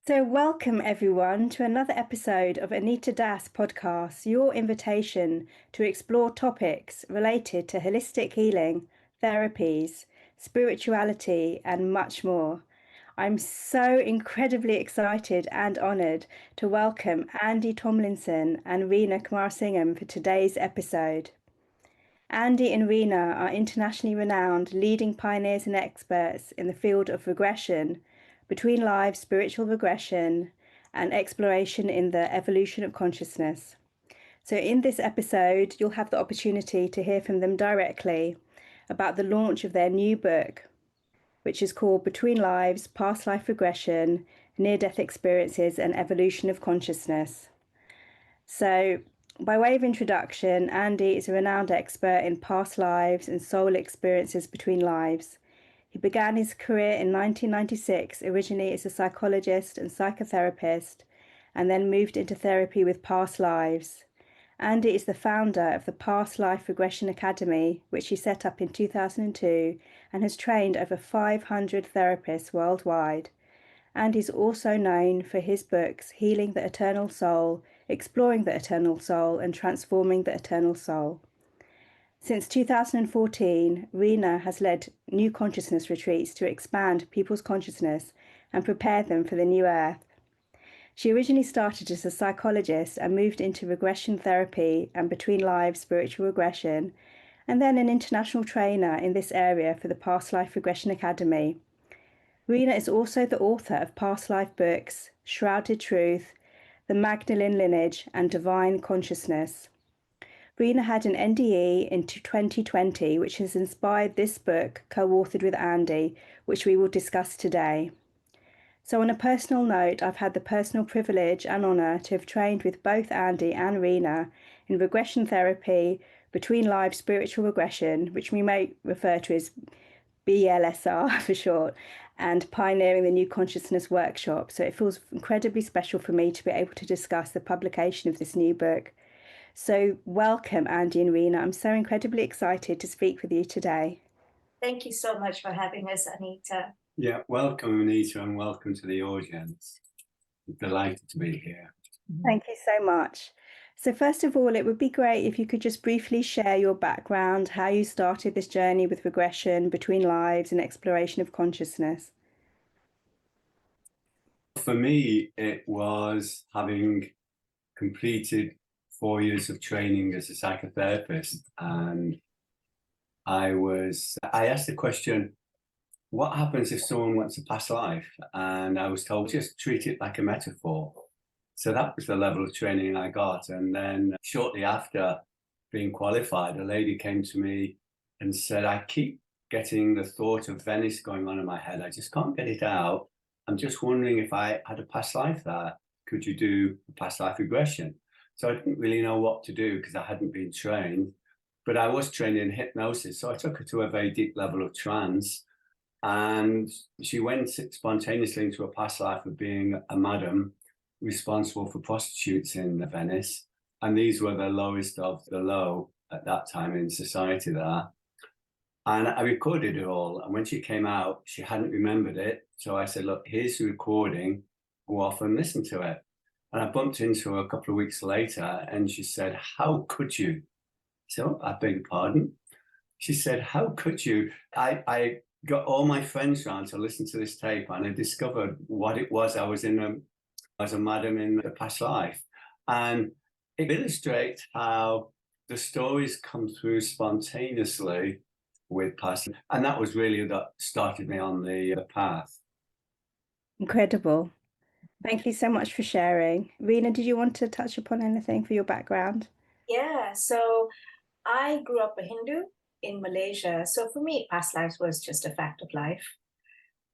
So, welcome everyone to another episode of Anita Das podcast, your invitation to explore topics related to holistic healing, therapies, spirituality, and much more. I'm so incredibly excited and honoured to welcome Andy Tomlinson and Reena Kumarasingham for today's episode. Andy and Reena are internationally renowned leading pioneers and experts in the field of regression, between lives spiritual regression, and exploration in the evolution of consciousness. So, in this episode, you'll have the opportunity to hear from them directly about the launch of their new book, which is called Between Lives Past Life Regression, Near Death Experiences, and Evolution of Consciousness. So, by way of introduction, Andy is a renowned expert in past lives and soul experiences between lives. He began his career in 1996, originally as a psychologist and psychotherapist, and then moved into therapy with past lives. Andy is the founder of the Past Life Regression Academy, which he set up in 2002 and has trained over 500 therapists worldwide. And he's also known for his books Healing the Eternal Soul, Exploring the Eternal Soul, and Transforming the Eternal Soul. Since 2014, Reena has led new consciousness retreats to expand people's consciousness and prepare them for the new earth. She originally started as a psychologist and moved into regression therapy and between lives spiritual regression, and then an international trainer in this area for the Past Life Regression Academy. Reena is also the author of past life books, Shrouded Truth, The Magdalene Lineage, and Divine Consciousness. Reena had an NDE in 2020, which has inspired this book, co-authored with Andy, which we will discuss today. So on a personal note, I've had the personal privilege and honour to have trained with both Andy and Reena in regression therapy, between lives spiritual regression, which we may refer to as BLSR for short, and pioneering the New Consciousness workshop. So it feels incredibly special for me to be able to discuss the publication of this new book. So welcome, Andy and Reena. I'm so incredibly excited to speak with you today. Thank you so much for having us, Anita. Yeah, welcome, Anita, and welcome to the audience. I'm delighted to be here. Thank you so much. So first of all, it would be great if you could just briefly share your background, how you started this journey with regression, between lives, and exploration of consciousness. For me, it was having completed 4 years of training as a psychotherapist, and I asked the question, what happens if someone wants a past life? And I was told, just treat it like a metaphor. So that was the level of training I got. And then shortly after being qualified, a lady came to me and said, I keep getting the thought of Venice going on in my head. I just can't get it out. I'm just wondering if I had a past life there, could you do a past life regression? So I didn't really know what to do because I hadn't been trained, but I was trained in hypnosis. So I took her to a very deep level of trance, and she went spontaneously into a past life of being a madam responsible for prostitutes in Venice. And these were the lowest of the low at that time in society there. And I recorded it all. And when she came out, she hadn't remembered it. So I said, look, here's the recording. Go off and listen to it. And I bumped into her a couple of weeks later and she said, how could you? So I beg your pardon. She said, how could you? I got all my friends around to listen to this tape and I discovered what it was I was in as a madam in the past life. And it illustrates how the stories come through spontaneously with past. And that was really that started me on the path. Incredible. Thank you so much for sharing. Reena, did you want to touch upon anything for your background? Yeah, so I grew up a Hindu in Malaysia. So for me, past lives was just a fact of life.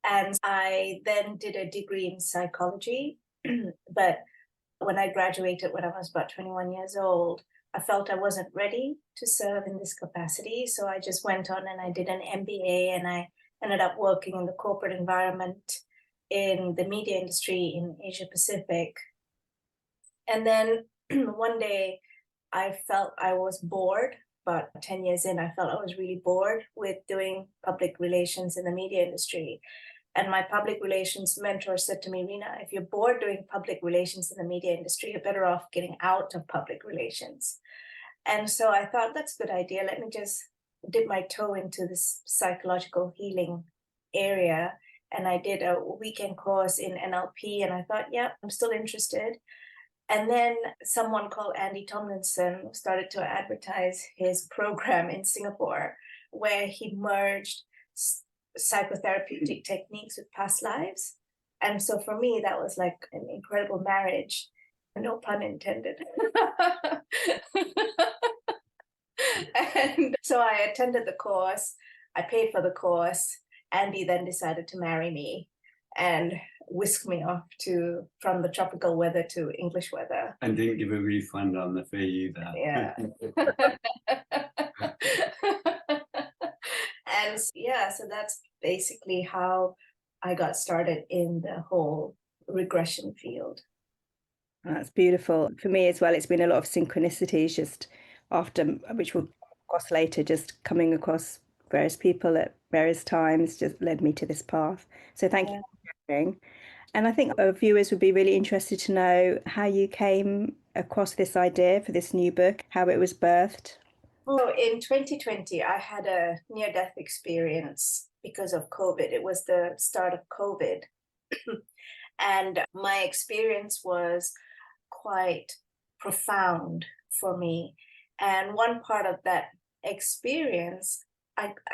And I then did a degree in psychology. But when I graduated, when I was about 21 years old, I felt I wasn't ready to serve in this capacity. So I just went on and I did an MBA, and I ended up working in the corporate environment in the media industry in Asia Pacific. And then one day I felt I was bored. About 10 years in, I felt I was really bored with doing public relations in the media industry. And my public relations mentor said to me, Reena, if you're bored doing public relations in the media industry, you're better off getting out of public relations. And so I thought, that's a good idea. Let me just dip my toe into this psychological healing area. And I did a weekend course in NLP, and I thought, yeah, I'm still interested. And then someone called Andy Tomlinson started to advertise his program in Singapore, where he merged psychotherapeutic techniques with past lives. And so for me, that was like an incredible marriage, no pun intended. And so I attended the course, I paid for the course. Andy then decided to marry me and whisk me off from the tropical weather to English weather. And didn't give a refund on the fee either. Yeah. And yeah, so that's basically how I got started in the whole regression field. That's beautiful. For me as well, it's been a lot of synchronicities just after, which we'll cross later, just coming across various people at various times just led me to this path. So thank you for sharing. And I think our viewers would be really interested to know how you came across this idea for this new book, how it was birthed. So in 2020, I had a near-death experience because of COVID. It was the start of COVID. And my experience was quite profound for me. And one part of that experience,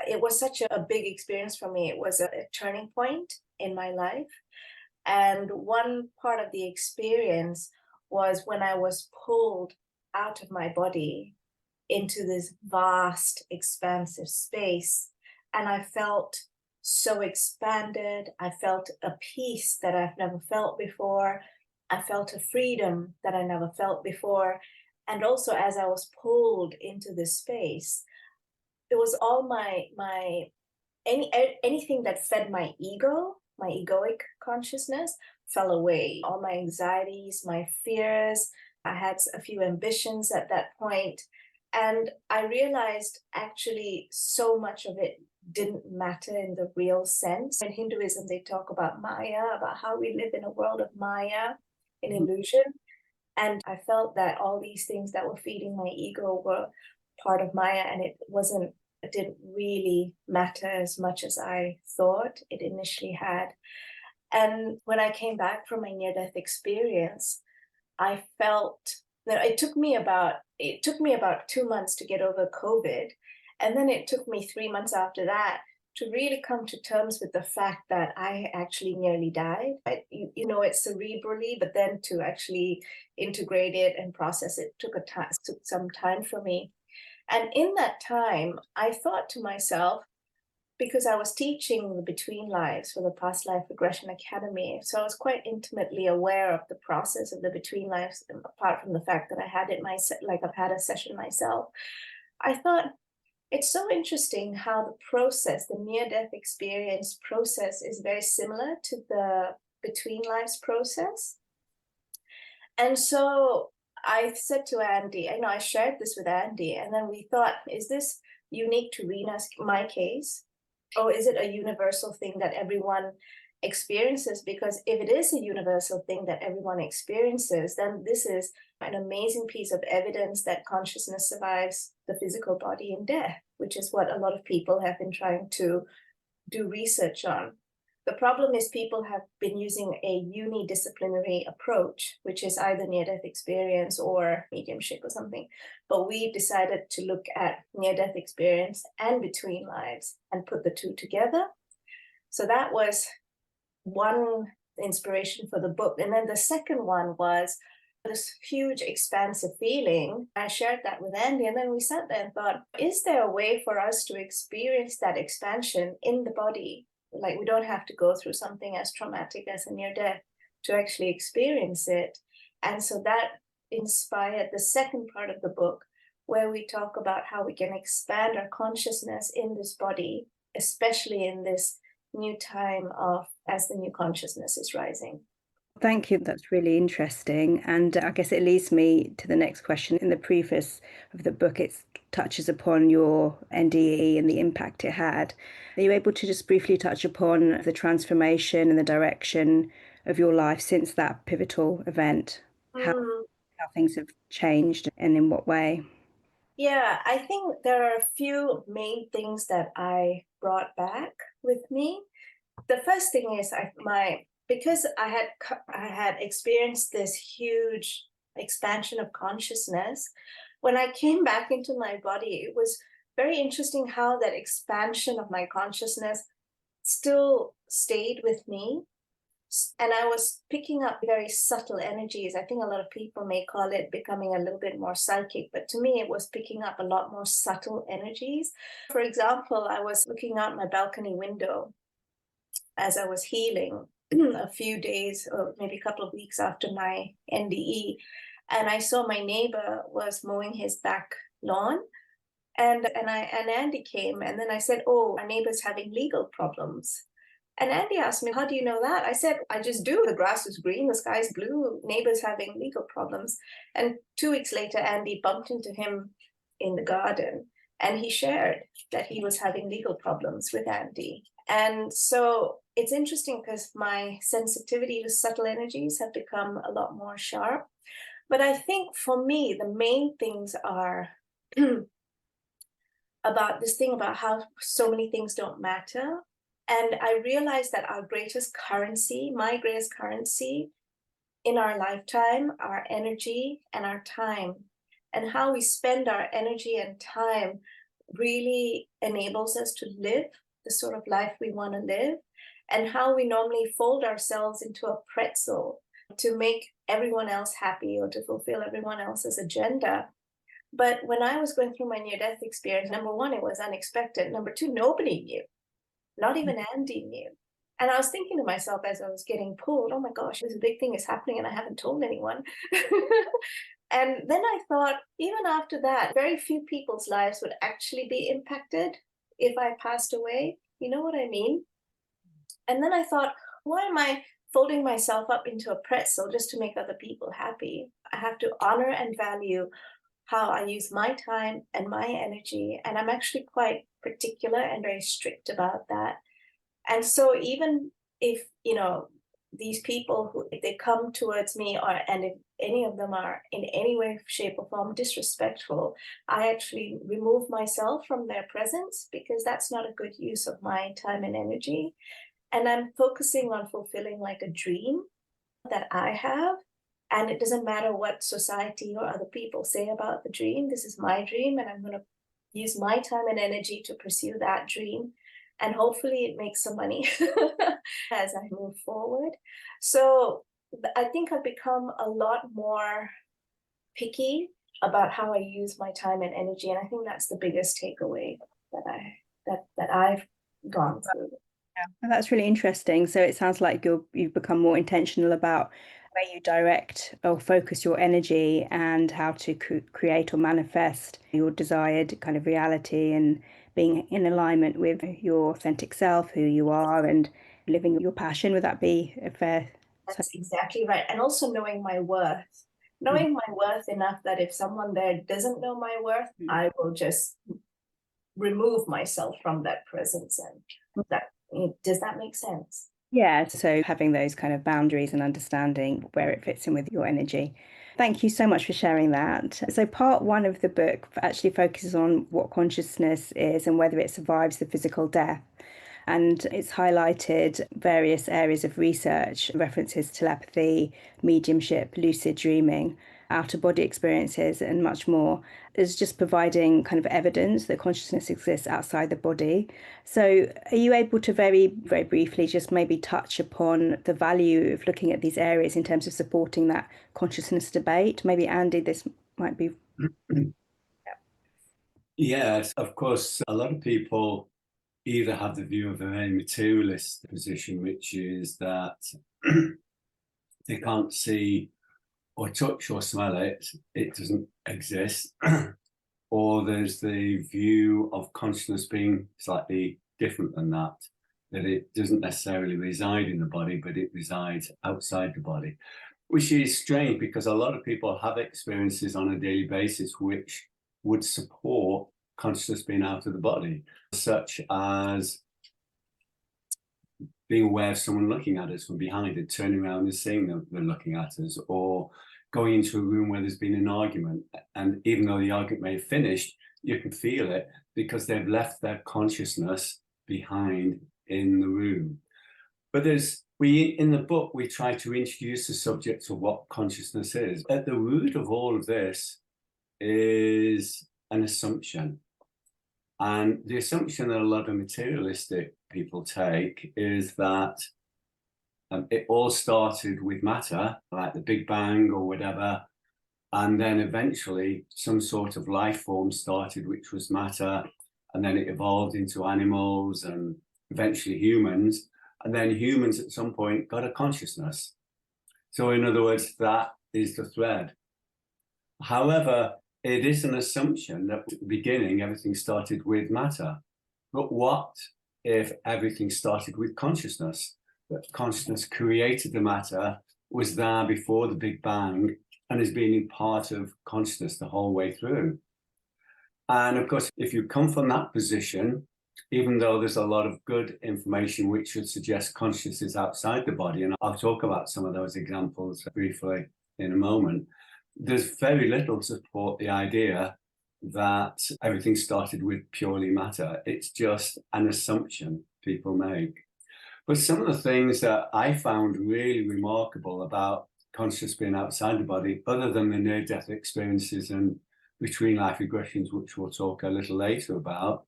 it was such a big experience for me. It was a turning point in my life. And one part of the experience was when I was pulled out of my body into this vast, expansive space. And I felt so expanded. I felt a peace that I've never felt before. I felt a freedom that I never felt before. And also, as I was pulled into this space, it was all anything that fed my ego, my egoic consciousness, fell away. All my anxieties, my fears. I had a few ambitions at that point. And I realized actually so much of it didn't matter in the real sense. In Hinduism, they talk about Maya, about how we live in a world of Maya, in illusion. And I felt that all these things that were feeding my ego were part of Maya, and it didn't really matter as much as I thought it initially had. And when I came back from my near-death experience, I felt that it took me about 2 months to get over COVID. And then it took me 3 months after that to really come to terms with the fact that I actually nearly died. You know it cerebrally, but then to actually integrate it and process it took some time for me. And in that time, I thought to myself, because I was teaching the Between Lives for the Past Life Regression Academy, so I was quite intimately aware of the process of the Between Lives, apart from the fact that I had it I've had a session myself. I thought, it's so interesting how the process, the near-death experience process, is very similar to the Between Lives process. And so I said to Andy, I shared this with Andy, and then we thought, is this unique to Reena's, my case? Or is it a universal thing that everyone experiences? Because if it is a universal thing that everyone experiences, then this is an amazing piece of evidence that consciousness survives the physical body in death, which is what a lot of people have been trying to do research on. The problem is people have been using a unidisciplinary approach, which is either near-death experience or mediumship or something. But we decided to look at near-death experience and Between Lives and put the two together. So that was one inspiration for the book. And then the second one was this huge expansive feeling. I shared that with Andy, and then we sat there and thought, is there a way for us to experience that expansion in the body? Like, we don't have to go through something as traumatic as a near death to actually experience it. And so that inspired the second part of the book, where we talk about how we can expand our consciousness in this body, especially in this new time of as the new consciousness is rising. Thank you. That's really interesting. And I guess it leads me to the next question. In the preface of the book, it touches upon your NDE and the impact it had. Are you able to just briefly touch upon the transformation and the direction of your life since that pivotal event? How things have changed and in what way? Yeah, I think there are a few main things that I brought back with me. The first thing is because I had experienced this huge expansion of consciousness. When I came back into my body, it was very interesting how that expansion of my consciousness still stayed with me. And I was picking up very subtle energies. I think a lot of people may call it becoming a little bit more psychic, but to me, it was picking up a lot more subtle energies. For example, I was looking out my balcony window as I was healing a few days or maybe a couple of weeks after my NDE. And I saw my neighbor was mowing his back lawn. And Andy came, and then I said, "Oh, our neighbor's having legal problems." And Andy asked me, "How do you know that?" I said, "I just do. The grass is green, the sky is blue, neighbor's having legal problems." And 2 weeks later, Andy bumped into him in the garden, and he shared that he was having legal problems with Andy. And so it's interesting because my sensitivity to subtle energies have become a lot more sharp. But I think for me, the main things are about this thing about how so many things don't matter. And I realized that our greatest currency, my greatest currency in our lifetime, our energy and our time, and how we spend our energy and time really enables us to live the sort of life we want to live, and how we normally fold ourselves into a pretzel to make everyone else happy or to fulfill everyone else's agenda. But when I was going through my near-death experience, number one, it was unexpected. Number two, nobody knew. Not even Andy knew. And I was thinking to myself as I was getting pulled, oh my gosh, this big thing is happening and I haven't told anyone. And then I thought, even after that, very few people's lives would actually be impacted if I passed away. You know what I mean? And then I thought, why am I folding myself up into a pretzel just to make other people happy? I have to honor and value how I use my time and my energy. And I'm actually quite particular and very strict about that. And so even if, these people who, if they come towards me and if any of them are in any way, shape or form disrespectful, I actually remove myself from their presence because that's not a good use of my time and energy. And I'm focusing on fulfilling like a dream that I have. And it doesn't matter what society or other people say about the dream. This is my dream, and I'm going to use my time and energy to pursue that dream. And hopefully it makes some money as I move forward. So I think I've become a lot more picky about how I use my time and energy. And I think that's the biggest takeaway that I've gone through. Yeah, that's really interesting. So it sounds like you've become more intentional about where you direct or focus your energy and how to create or manifest your desired kind of reality, and being in alignment with your authentic self, who you are, and living your passion. Would that be a fair? That's exactly right. And also knowing my worth. Knowing my worth enough that if someone there doesn't know my worth, I will just remove myself from that presence. And does that make sense? Yeah, so having those kind of boundaries and understanding where it fits in with your energy. Thank you so much for sharing that. So part one of the book actually focuses on what consciousness is and whether it survives the physical death. And it's highlighted various areas of research, references telepathy, mediumship, lucid dreaming, out-of-body experiences, and much more. It's just providing kind of evidence that consciousness exists outside the body. So are you able to very, very briefly just maybe touch upon the value of looking at these areas in terms of supporting that consciousness debate? Maybe, Andy, this might be... Yes, of course, a lot of people either have the view of a very materialist position, which is that they can't see or touch or smell it, it doesn't exist. Or there's the view of consciousness being slightly different than that, that it doesn't necessarily reside in the body, but it resides outside the body, which is strange because a lot of people have experiences on a daily basis which would support consciousness being out of the body, such as being aware of someone looking at us from behind and turning around and seeing them looking at us, or going into a room where there's been an argument, and even though the argument may have finished, you can feel it because they've left their consciousness behind in the room. But in the book, we try to introduce the subject of what consciousness is. At the root of all of this is an assumption. And the assumption that a lot of materialistic people take is that it all started with matter, like the Big Bang or whatever, and then eventually some sort of life form started, which was matter, and then it evolved into animals and eventually humans, and then humans at some point got a consciousness. So in other words, that is the thread. However, it is an assumption that at the beginning everything started with matter. But what if everything started with consciousness? That consciousness created the matter, was there before the Big Bang, and has been part of consciousness the whole way through. And of course, if you come from that position, even though there's a lot of good information which should suggest consciousness is outside the body, and I'll talk about some of those examples briefly in a moment, there's very little to support the idea that everything started with purely matter. It's just an assumption people make. But some of the things that I found really remarkable about consciousness being outside the body, other than the near-death experiences and between life regressions, which we'll talk a little later about,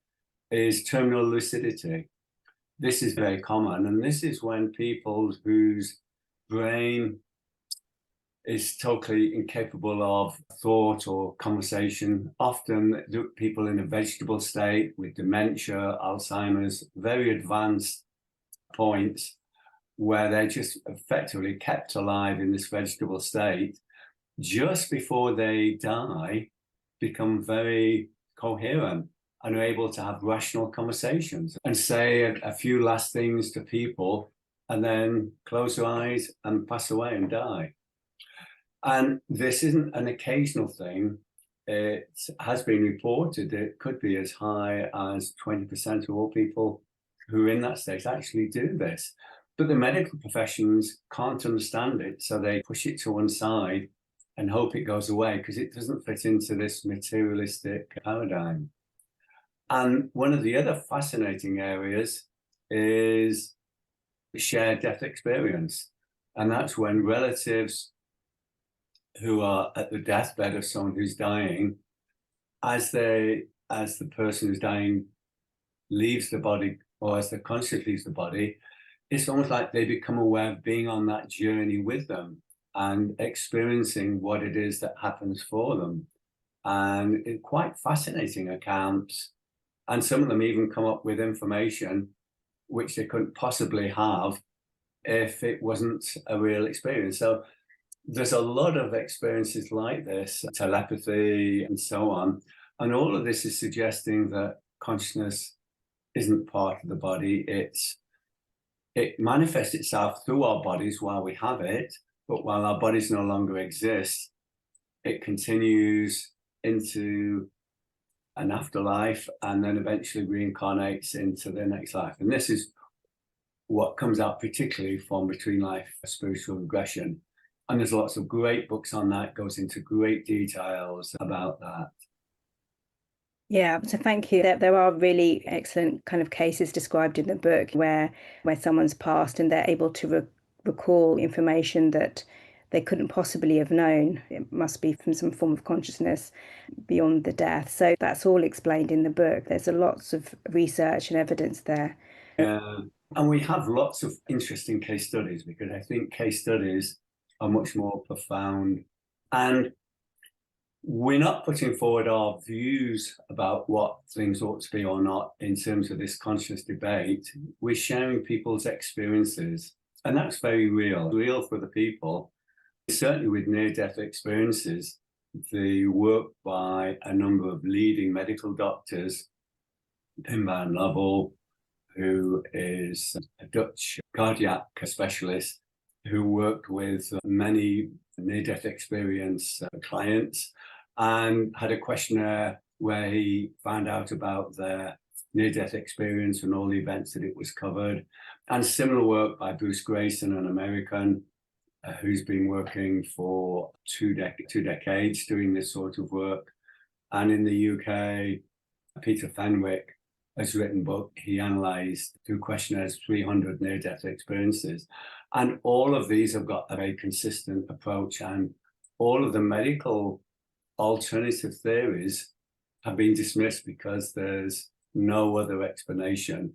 is terminal lucidity. This is very common, and this is when people whose brain is totally incapable of thought or conversation, often people in a vegetable state with dementia, Alzheimer's, very advanced points where they're just effectively kept alive in this vegetable state, just before they die, become very coherent and are able to have rational conversations and say a few last things to people and then close their eyes and pass away and die. And this isn't an occasional thing. It has been reported it could be as high as 20% of all people who are in that state actually do this. But the medical professions can't understand it, so they push it to one side and hope it goes away because it doesn't fit into this materialistic paradigm. And one of the other fascinating areas is shared death experience. And that's when relatives who are at the deathbed of someone who's dying, as the person who's dying leaves the body, or as the conscious leaves the body, it's almost like they become aware of being on that journey with them and experiencing what it is that happens for them. And it's quite fascinating accounts. And some of them even come up with information which they couldn't possibly have if it wasn't a real experience. So there's a lot of experiences like this, telepathy and so on. And all of this is suggesting that consciousness isn't part of the body. It manifests itself through our bodies while we have it, but while our bodies no longer exist, it continues into an afterlife and then eventually reincarnates into the next life. And this is what comes out particularly from Between Lives Spiritual Regression. And there's lots of great books on that, goes into great details about that. Yeah, so thank you. There are really excellent kind of cases described in the book where someone's passed and they're able to recall information that they couldn't possibly have known. It must be from some form of consciousness beyond the death. So that's all explained in the book. There's lots of research and evidence there. And we have lots of interesting case studies because I think case studies are much more profound. And we're not putting forward our views about what things ought to be or not in terms of this conscious debate. We're sharing people's experiences, and that's very real for the people. Certainly with near-death experiences, the work by a number of leading medical doctors, Pim Van Lovell, who is a Dutch cardiac specialist who worked with many near-death experience clients and had a questionnaire where he found out about their near-death experience and all the events that it was covered. And similar work by Bruce Grayson, an American who's been working for two decades doing this sort of work. And in the UK, Peter Fenwick has written a book. He analysed through questionnaires 300 near-death experiences. And all of these have got a very consistent approach, and all of the medical alternative theories have been dismissed because there's no other explanation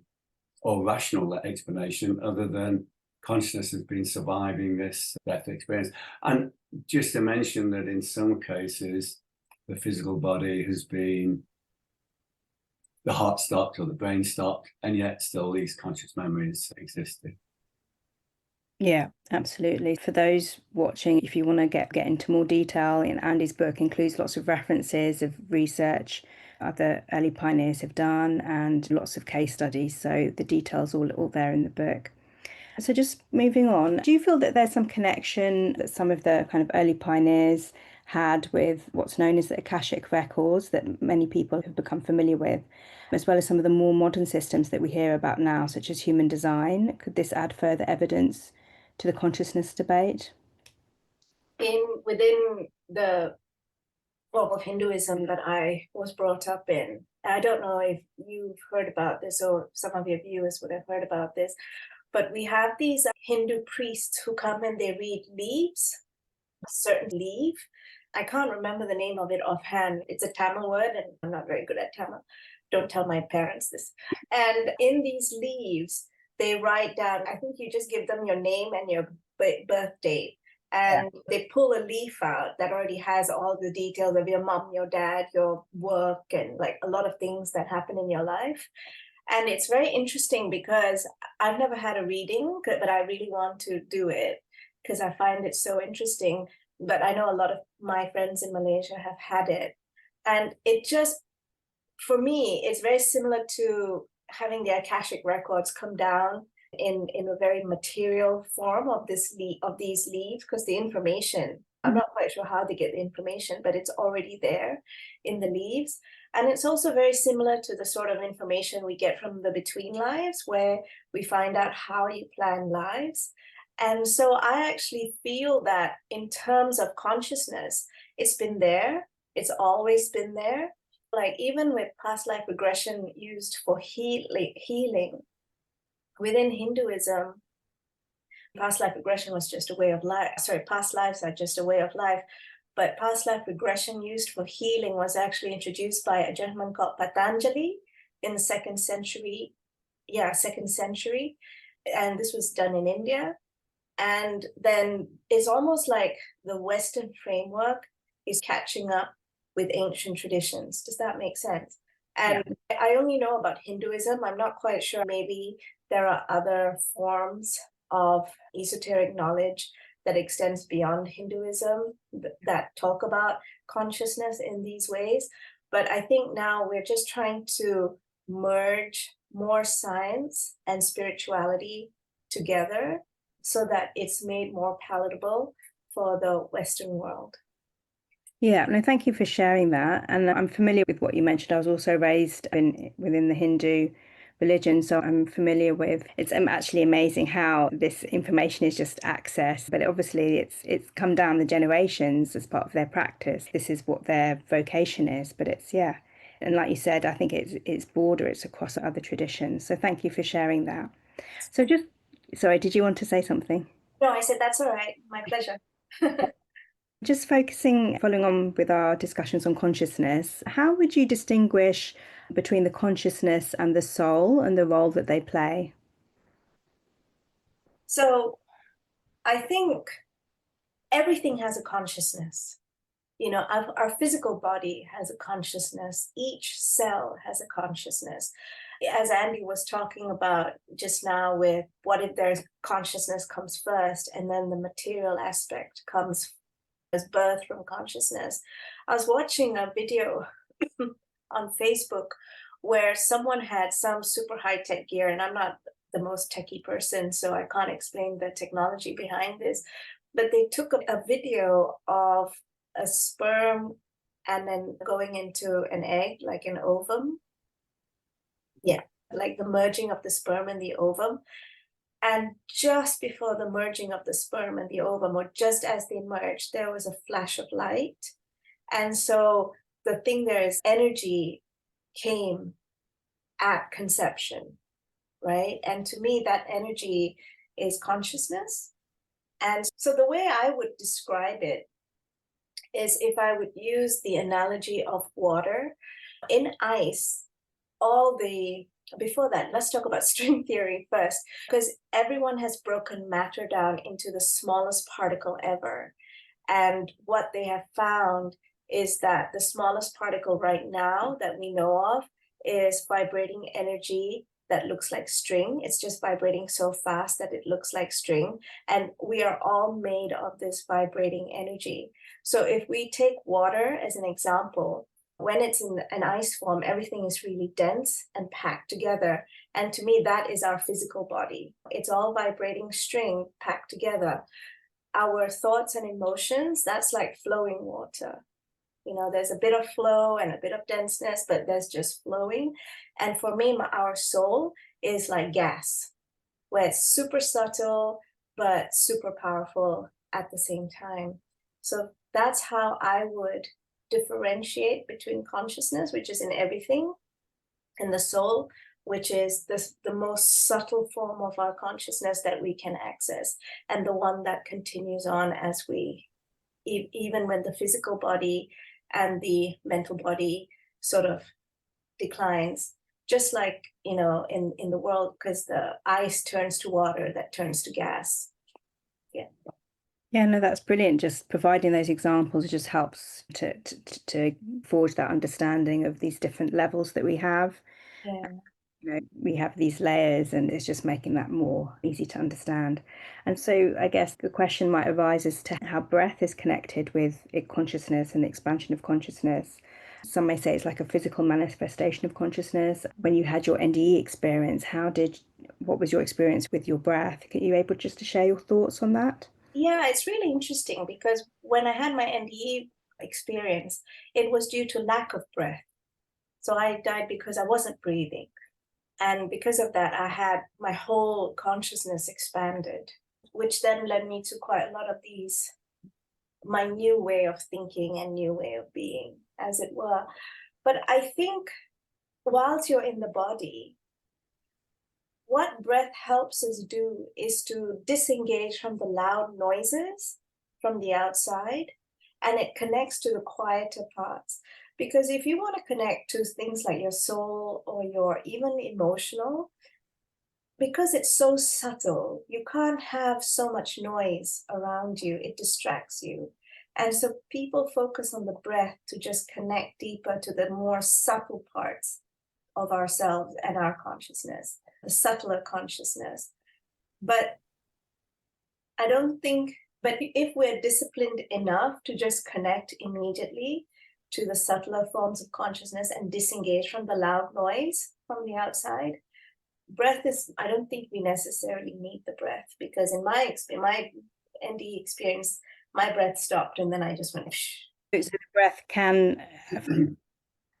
or rational explanation other than consciousness has been surviving this death experience. And just to mention that in some cases, the physical body has been, the heart stopped or the brain stopped, and yet still these conscious memories existed. Yeah, absolutely. For those watching, if you want to get into more detail, in Andy's book includes lots of references of research other early pioneers have done and lots of case studies. So the details all there in the book. So just moving on, do you feel that there's some connection that some of the kind of early pioneers had with what's known as the Akashic records that many people have become familiar with, as well as some of the more modern systems that we hear about now, such as human design? Could this add further evidence to the consciousness debate? Within the form of Hinduism that I was brought up in, I don't know if you've heard about this or some of your viewers would have heard about this, but we have these Hindu priests who come and they read leaves, a certain leaf. I can't remember the name of it offhand. It's a Tamil word, and I'm not very good at Tamil. Don't tell my parents this. And in these leaves, they write down, I think you just give them your name and your birth date. And they pull a leaf out that already has all the details of your mom, your dad, your work, and like a lot of things that happen in your life. And it's very interesting because I've never had a reading, but I really want to do it because I find it so interesting. But I know a lot of my friends in Malaysia have had it. And it just, for me, it's very similar to having the Akashic records come down in a very material form of these leaves, because the information, I'm not quite sure how they get the information, but it's already there in the leaves. And it's also very similar to the sort of information we get from the Between Lives, where we find out how you plan lives. And so I actually feel that in terms of consciousness, it's been there. It's always been there. Like even with past life regression used for healing, within Hinduism, past life regression was just a way of life. Sorry, past lives are just a way of life. But past life regression used for healing was actually introduced by a gentleman called Patanjali in the 2nd century. Yeah, 2nd century. And this was done in India. And then it's almost like the Western framework is catching up with ancient traditions. Does that make sense? And I only know about Hinduism. I'm not quite sure. Maybe there are other forms of esoteric knowledge that extends beyond Hinduism that talk about consciousness in these ways. But I think now we're just trying to merge more science and spirituality together so that it's made more palatable for the Western world. Yeah, no, thank you for sharing that. And I'm familiar with what you mentioned. I was also raised within the Hindu religion, so I'm familiar with. It's actually amazing how this information is just accessed, but obviously it's come down the generations as part of their practice. This is what their vocation is, but it's and like you said, I think it's broader, it's across other traditions. So thank you for sharing that. So sorry, did you want to say something? No, I said that's all right. My pleasure. Just following on with our discussions on consciousness, how would you distinguish between the consciousness and the soul and the role that they play? So I think everything has a consciousness. You know, our physical body has a consciousness. Each cell has a consciousness. As Andy was talking about just now, with what if there's consciousness comes first and then the material aspect comes as birth from consciousness. I was watching a video on Facebook where someone had some super high-tech gear, and I'm not the most techie person, so I can't explain the technology behind this, but they took a video of a sperm and then going into an egg, like an ovum. Yeah, like the merging of the sperm and the ovum. And just before the merging of the sperm and the ovum, or just as they merged, there was a flash of light. And so the thing there is energy came at conception, right? And to me, that energy is consciousness. And so the way I would describe it is if I would use the analogy of water. In ice, before that, let's talk about string theory first, because everyone has broken matter down into the smallest particle ever. And what they have found is that the smallest particle right now that we know of is vibrating energy that looks like string. It's just vibrating so fast that it looks like string. And we are all made of this vibrating energy. So if we take water as an example, when it's in an ice form, everything is really dense and packed together. And to me, that is our physical body. It's all vibrating string packed together. Our thoughts and emotions, that's like flowing water. You know, there's a bit of flow and a bit of denseness, but there's just flowing. And for me, our soul is like gas, where it's super subtle, but super powerful at the same time. So that's how I would differentiate between consciousness, which is in everything, and the soul, which is the most subtle form of our consciousness that we can access, and the one that continues on as we, even when the physical body and the mental body sort of declines, just like, you know, in the world, because the ice turns to water, that turns to gas. Yeah. Yeah, no, that's brilliant. Just providing those examples just helps to forge that understanding of these different levels that we have. Yeah. You know, we have these layers, and it's just making that more easy to understand. And so I guess the question might arise as to how breath is connected with consciousness and the expansion of consciousness. Some may say it's like a physical manifestation of consciousness. When you had your NDE experience, what was your experience with your breath? Are you able just to share your thoughts on that? Yeah, it's really interesting because when I had my NDE experience, it was due to lack of breath. So I died because I wasn't breathing. And because of that, I had my whole consciousness expanded, which then led me to quite a lot of my new way of thinking and new way of being, as it were. But I think whilst you're in the body, what breath helps us do is to disengage from the loud noises from the outside, and it connects to the quieter parts. Because if you want to connect to things like your soul or your even emotional, because it's so subtle, you can't have so much noise around you, it distracts you. And so people focus on the breath to just connect deeper to the more subtle parts of ourselves and our consciousness, the subtler consciousness. But if we're disciplined enough to just connect immediately to the subtler forms of consciousness and disengage from the loud noise from the outside, I don't think we necessarily need the breath, because in my NDE experience, my breath stopped and then I just went, shh. So the breath can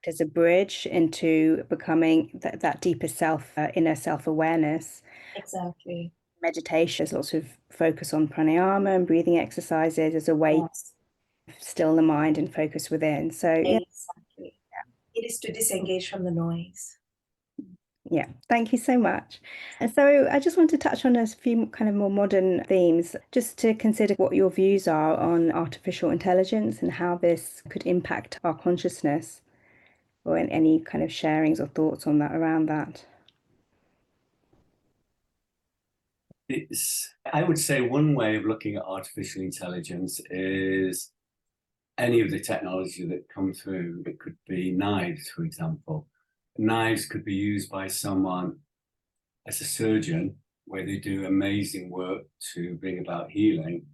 as a bridge into becoming that deeper self, inner self-awareness. Exactly. Meditation, there's lots of focus on pranayama and breathing exercises as a way Yes. to still the mind and focus within. So yeah. Exactly. It is to disengage from the noise. Yeah, thank you so much. And so I just want to touch on a few kind of more modern themes, just to consider what your views are on artificial intelligence and how this could impact our consciousness, or any kind of sharings or thoughts on that, around that. I would say one way of looking at artificial intelligence is any of the technology that come through. It could be knives, for example. Knives could be used by someone as a surgeon, where they do amazing work to bring about healing,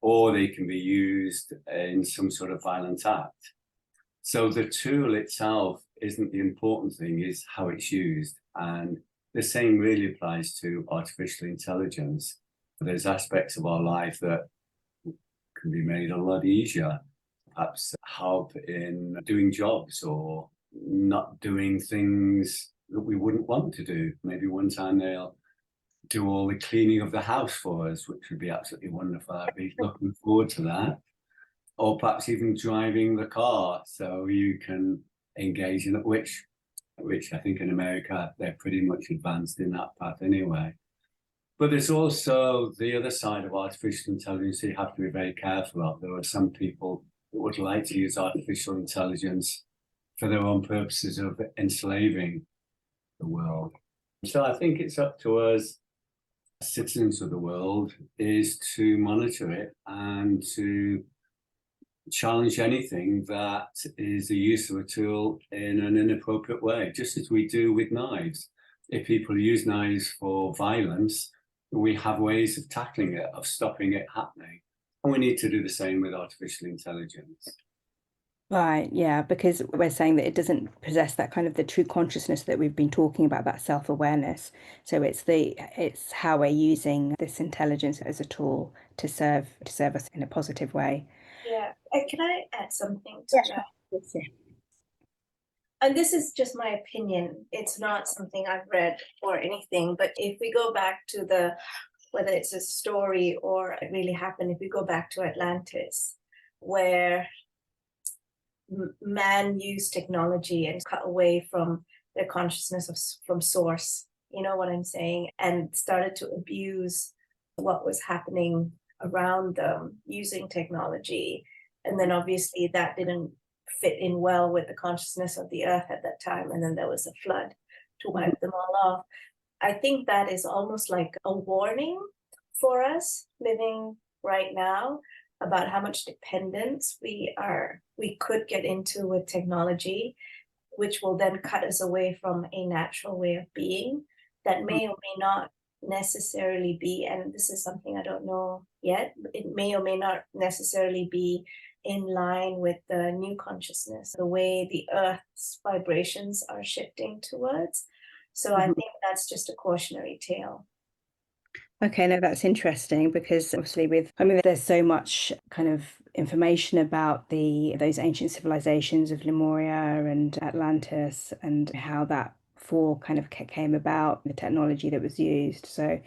or they can be used in some sort of violent act. So the tool itself isn't the important thing, is how it's used. And the same really applies to artificial intelligence. There's aspects of our life that can be made a lot easier, perhaps help in doing jobs or not doing things that we wouldn't want to do. Maybe one time they'll do all the cleaning of the house for us, which would be absolutely wonderful. I'd be looking forward to that. Or perhaps even driving the car, so you can engage in it, which I think in America, they're pretty much advanced in that path anyway. But there's also the other side of artificial intelligence you have to be very careful of. There are some people that would like to use artificial intelligence for their own purposes of enslaving the world. So I think it's up to us, citizens of the world, is to monitor it and to challenge anything that is the use of a tool in an inappropriate way, just as we do with knives. If people use knives for violence, we have ways of tackling it, of stopping it happening. And we need to do the same with artificial intelligence. Right, yeah, because we're saying that it doesn't possess that kind of the true consciousness that we've been talking about, that self-awareness. So it's how we're using this intelligence as a tool to serve us in a positive way. Yeah. Can I add something to that? Sure. And this is just my opinion. It's not something I've read or anything, but if we go back to whether it's a story or it really happened, if we go back to Atlantis, where man used technology and cut away from their consciousness from source, you know what I'm saying, and started to abuse what was happening around them using technology. And then obviously that didn't fit in well with the consciousness of the earth at that time. And then there was a flood to wipe them all off. I think that is almost like a warning for us living right now about how much dependence we could get into with technology, which will then cut us away from a natural way of being that may or may not necessarily be, and this is something I don't know yet, it may or may not necessarily be in line with the new consciousness, the way the earth's vibrations are shifting towards. So I think that's just a cautionary tale. Okay, no, that's interesting, because obviously there's so much kind of information about those ancient civilizations of Lemuria and Atlantis and how that fall kind of came about, the technology that was used. So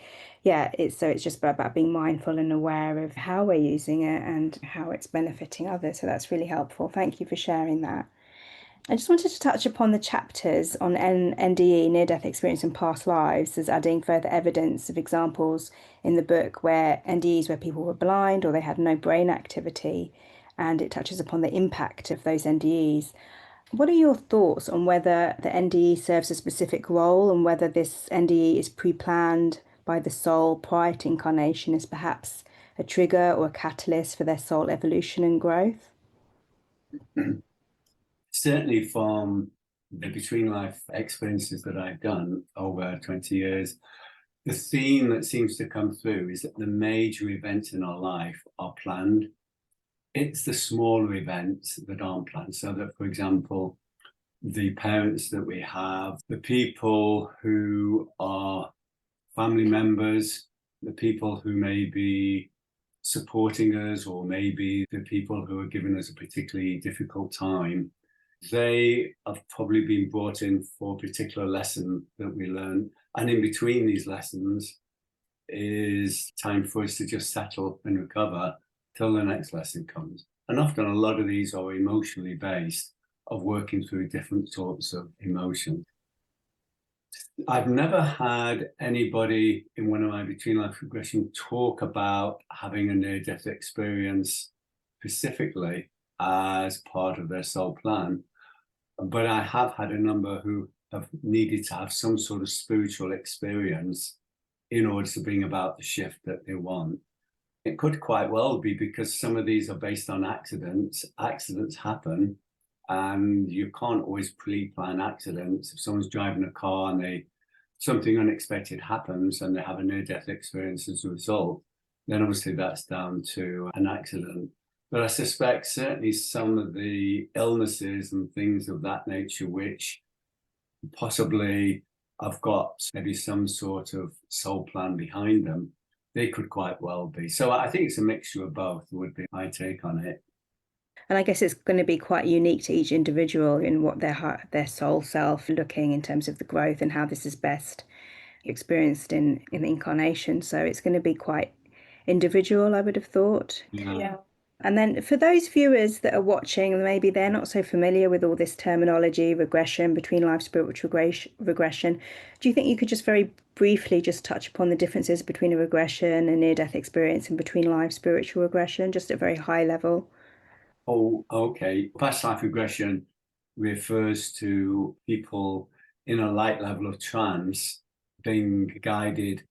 yeah, it's just about being mindful and aware of how we're using it and how it's benefiting others. So that's really helpful. Thank you for sharing that. I just wanted to touch upon the chapters on NDE, near-death experience in past lives, as adding further evidence of examples in the book where NDEs where people were blind or they had no brain activity, and it touches upon the impact of those NDEs. What are your thoughts on whether the NDE serves a specific role and whether this NDE is pre-planned by the soul prior to incarnation as perhaps a trigger or a catalyst for their soul evolution and growth? Certainly from the Between Life experiences that I've done over 20 years, the theme that seems to come through is that the major events in our life are planned. It's the smaller events that aren't planned. So that, for example, the parents that we have, the people who are family members, the people who may be supporting us, or maybe the people who are giving us a particularly difficult time, they have probably been brought in for a particular lesson that we learn. And in between these lessons is time for us to just settle and recover till the next lesson comes. And often a lot of these are emotionally based, of working through different sorts of emotions. I've never had anybody in one of my Between Life Regression talk about having a near-death experience specifically as part of their soul plan, but I have had a number who have needed to have some sort of spiritual experience in order to bring about the shift that they want. It could quite well be because some of these are based on accidents. Accidents happen, and you can't always pre-plan accidents. If someone's driving a car and something unexpected happens and they have a near-death experience as a result, then obviously that's down to an accident. But I suspect certainly some of the illnesses and things of that nature, which possibly I've got maybe some sort of soul plan behind them, they could quite well be. So I think it's a mixture of both, would be my take on it. And I guess it's going to be quite unique to each individual in what their soul self looking in terms of the growth and how this is best experienced in the incarnation. So it's going to be quite individual, I would have thought. Yeah. And then for those viewers that are watching, and maybe they're not so familiar with all this terminology, regression, between life spiritual regression, do you think you could just very briefly just touch upon the differences between a regression, a near-death experience, and between life spiritual regression, just at a very high level? Oh, okay. Past life regression refers to people in a light level of trance being guided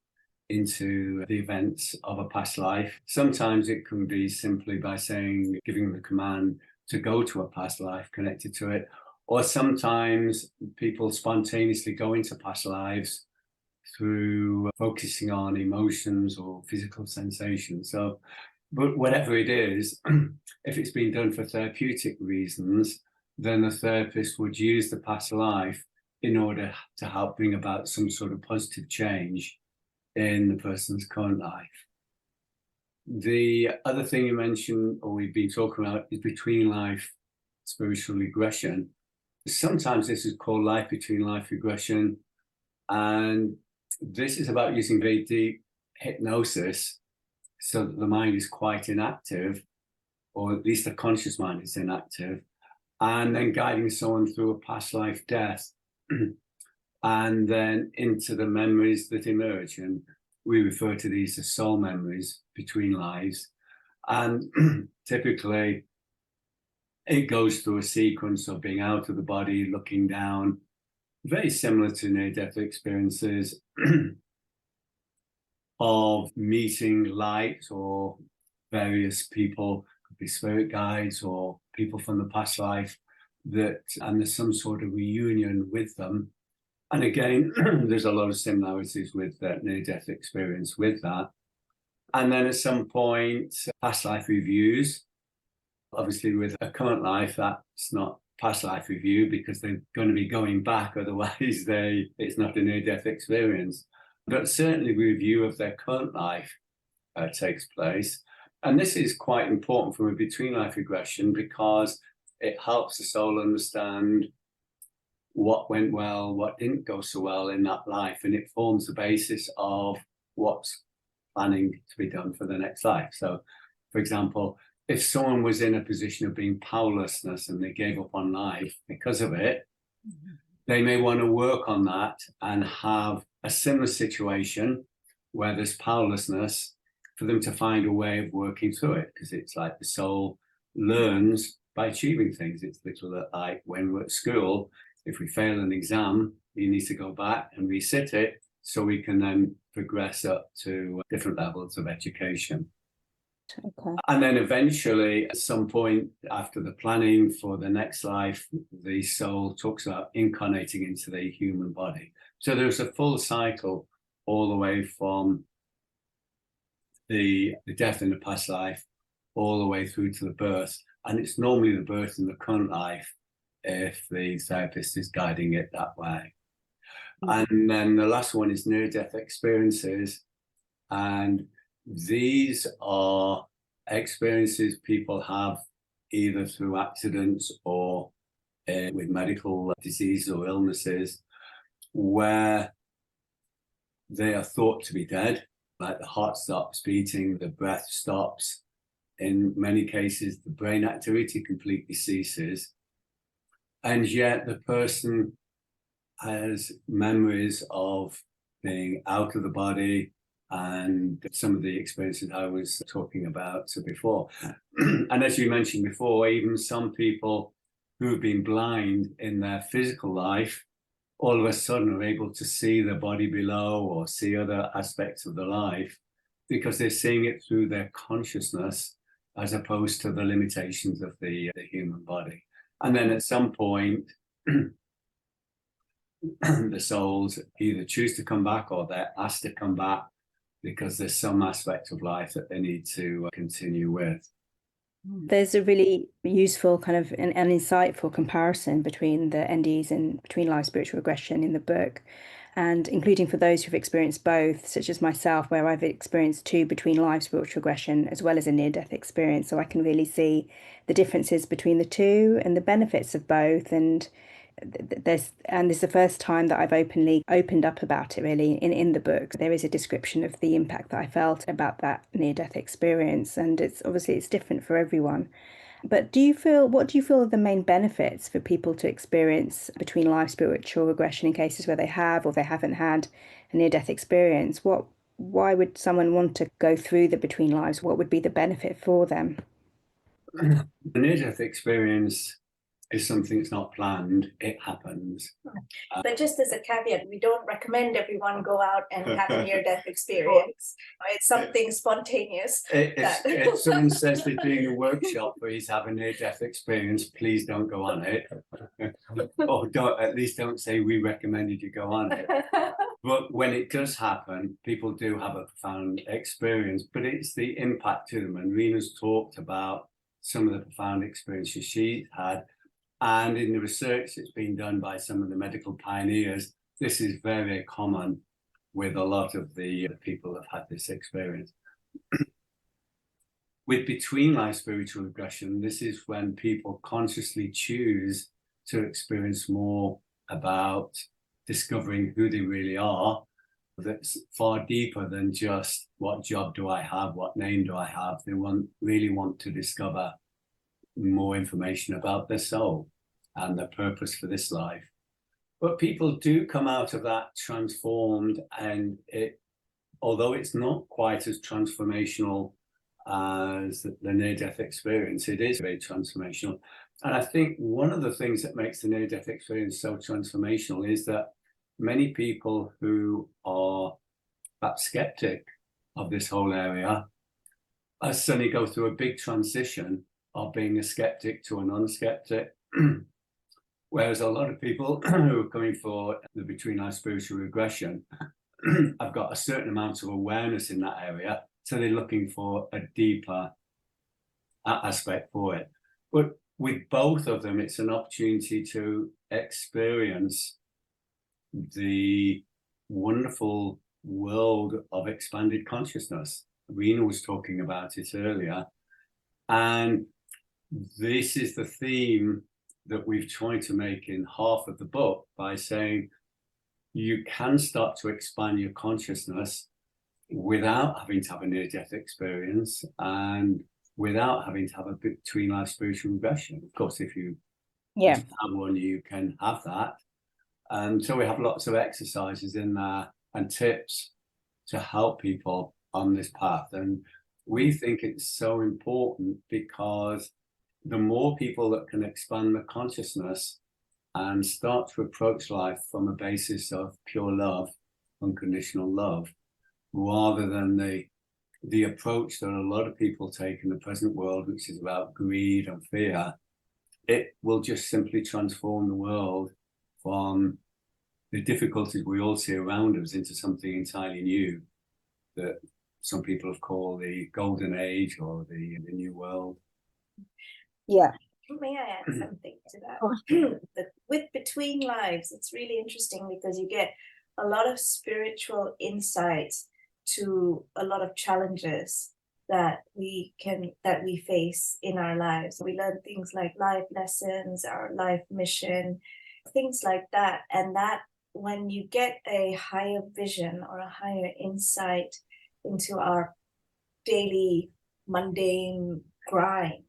into the events of a past life. Sometimes it can be simply by saying, giving the command to go to a past life connected to it, or sometimes people spontaneously go into past lives through focusing on emotions or physical sensations. So, but whatever it is, if it's been done for therapeutic reasons, then the therapist would use the past life in order to help bring about some sort of positive change in the person's current life. The other thing you mentioned, or we've been talking about, is between life spiritual regression. Sometimes this is called life between life regression, and this is about using very deep hypnosis so that the mind is quite inactive, or at least the conscious mind is inactive, and then guiding someone through a past life death and then into the memories that emerge. And we refer to these as soul memories between lives. And typically it goes through a sequence of being out of the body, looking down, very similar to near-death experiences, of meeting light or various people, could be spirit guides or people from the past life, and there's some sort of reunion with them. And again, there's a lot of similarities with that near-death experience with that. And then at some point, past life reviews. Obviously, with a current life, that's not past life review because they're going to be going back. Otherwise, it's not a near-death experience. But certainly, review of their current life takes place. And this is quite important from a between-life regression because it helps the soul understand what went well, what didn't go so well in that life, and it forms the basis of what's planning to be done for the next life. So, for example, if someone was in a position of being powerlessness and they gave up on life because of it, they may want to work on that and have a similar situation where there's powerlessness for them to find a way of working through it, because it's like the soul learns by achieving things. It's literally like when we're at school, if we fail an exam, we need to go back and resit it so we can then progress up to different levels of education. Okay. And then eventually, at some point after the planning for the next life, the soul talks about incarnating into the human body. So there's a full cycle all the way from the death in the past life all the way through to the birth. And it's normally the birth in the current life if the therapist is guiding it that way. And then the last one is near-death experiences. And these are experiences people have either through accidents or with medical diseases or illnesses where they are thought to be dead, like the heart stops beating, the breath stops. In many cases, the brain activity completely ceases. And yet the person has memories of being out of the body and some of the experiences I was talking about before. And as you mentioned before, even some people who have been blind in their physical life, all of a sudden are able to see the body below or see other aspects of the life because they're seeing it through their consciousness as opposed to the limitations of the human body. And then at some point, the souls either choose to come back or they're asked to come back because there's some aspect of life that they need to continue with. There's a really useful kind of an insightful comparison between the NDEs and Between Lives Spiritual Regression in the book, and including for those who've experienced both, such as myself, where I've experienced two Between Lives Spiritual Regression as well as a near-death experience. So I can really see the differences between the two and the benefits of both. And this is the first time that I've opened up about it really in the book. There is a description of the impact that I felt about that near-death experience, and it's different for everyone. But what do you feel are the main benefits for people to experience between life spiritual regression in cases where they have or they haven't had a near-death experience? Why would someone want to go through the between lives? What would be the benefit for them? The near-death experience is something that's not planned, it happens. But just as a caveat, we don't recommend everyone go out and have a near-death experience. It's something spontaneous. If someone says they're doing a workshop where he's having a near-death experience, please don't go on it. Or at least don't say we recommended you go on it. But when it does happen, people do have a profound experience, but it's the impact to them. And Reena's talked about some of the profound experiences she's had. And in the research that's been done by some of the medical pioneers, this is very, very common with a lot of the people that have had this experience. With Between Lives Spiritual Regression, this is when people consciously choose to experience more about discovering who they really are. That's far deeper than just what job do I have, what name do I have. They really want to discover more information about their soul and their purpose for this life. But people do come out of that transformed, and although it's not quite as transformational as the near-death experience, it is very transformational. And I think one of the things that makes the near-death experience so transformational is that many people who are perhaps skeptic of this whole area suddenly go through a big transition of being a skeptic to a non-skeptic. Whereas a lot of people who are coming for the Between Lives Spiritual Regression have got a certain amount of awareness in that area, so they're looking for a deeper aspect for it. But with both of them, it's an opportunity to experience the wonderful world of expanded consciousness. Reena was talking about it earlier. And this is the theme that we've tried to make in half of the book by saying you can start to expand your consciousness without having to have a near-death experience and without having to have a Between Lives Spiritual Regression. Of course, if you have one, you can have that. And so we have lots of exercises in there and tips to help people on this path. And we think it's so important because the more people that can expand the consciousness and start to approach life from a basis of pure love, unconditional love, rather than the approach that a lot of people take in the present world, which is about greed and fear, it will just simply transform the world from the difficulties we all see around us into something entirely new that some people have called the golden age or the new world. Yeah. May I add something to that? With Between Lives, it's really interesting because you get a lot of spiritual insights to a lot of challenges that we face in our lives. We learn things like life lessons, our life mission, things like that. And that when you get a higher vision or a higher insight into our daily mundane grind,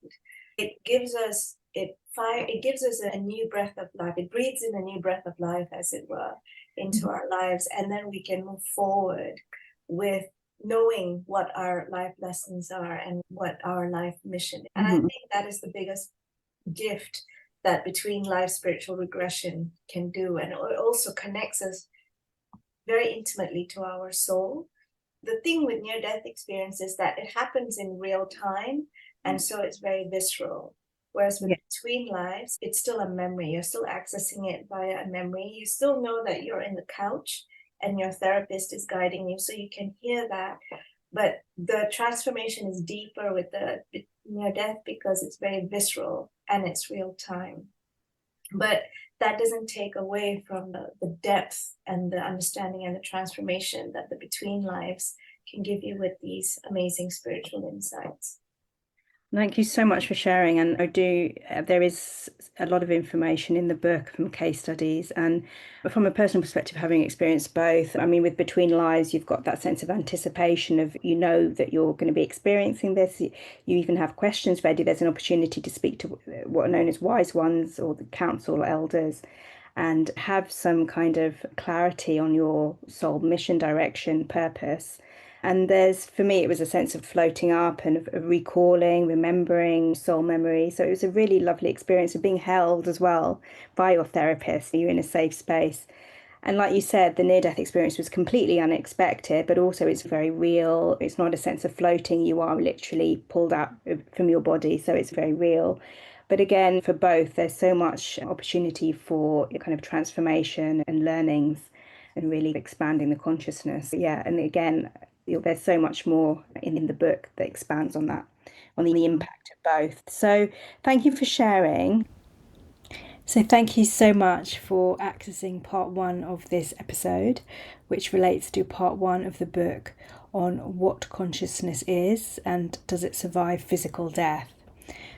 it gives us a new breath of life. It breathes in a new breath of life, as it were, into our lives. And then we can move forward with knowing what our life lessons are and what our life mission is. And I think that is the biggest gift that Between Lives Spiritual Regression can do. And it also connects us very intimately to our soul. The thing with near-death experience is that it happens in real time. And so it's very visceral. Whereas with Between Lives, it's still a memory. You're still accessing it via a memory. You still know that you're in the couch and your therapist is guiding you, so you can hear that. But the transformation is deeper with near death because it's very visceral and it's real time. But that doesn't take away from the depth and the understanding and the transformation that the Between Lives can give you with these amazing spiritual insights. Thank you so much for sharing. And there is a lot of information in the book from case studies. And from a personal perspective, having experienced both, I mean, with Between Lives, you've got that sense of anticipation of, you know, that you're going to be experiencing this. You even have questions ready. There's an opportunity to speak to what are known as wise ones or the council elders, and have some kind of clarity on your soul mission, direction, purpose. And for me, it was a sense of floating up and of recalling, remembering soul memory. So it was a really lovely experience of being held as well by your therapist. You're in a safe space. And like you said, the near-death experience was completely unexpected, but also it's very real. It's not a sense of floating. You are literally pulled out from your body. So it's very real. But again, for both, there's so much opportunity for kind of transformation and learnings and really expanding the consciousness. Yeah. And again, there's so much more in the book that expands on that, on the impact of both. So thank you for sharing. So thank you so much for accessing part 1 of this episode, which relates to part 1 of the book on what consciousness is and does it survive physical death.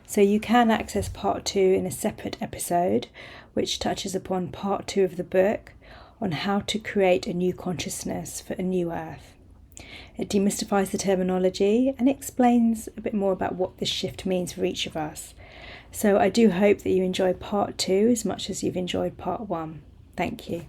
So you can access part 2 in a separate episode, which touches upon part 2 of the book on how to create a new consciousness for a new earth. It demystifies the terminology and explains a bit more about what this shift means for each of us. So I do hope that you enjoy part 2 as much as you've enjoyed part 1. Thank you.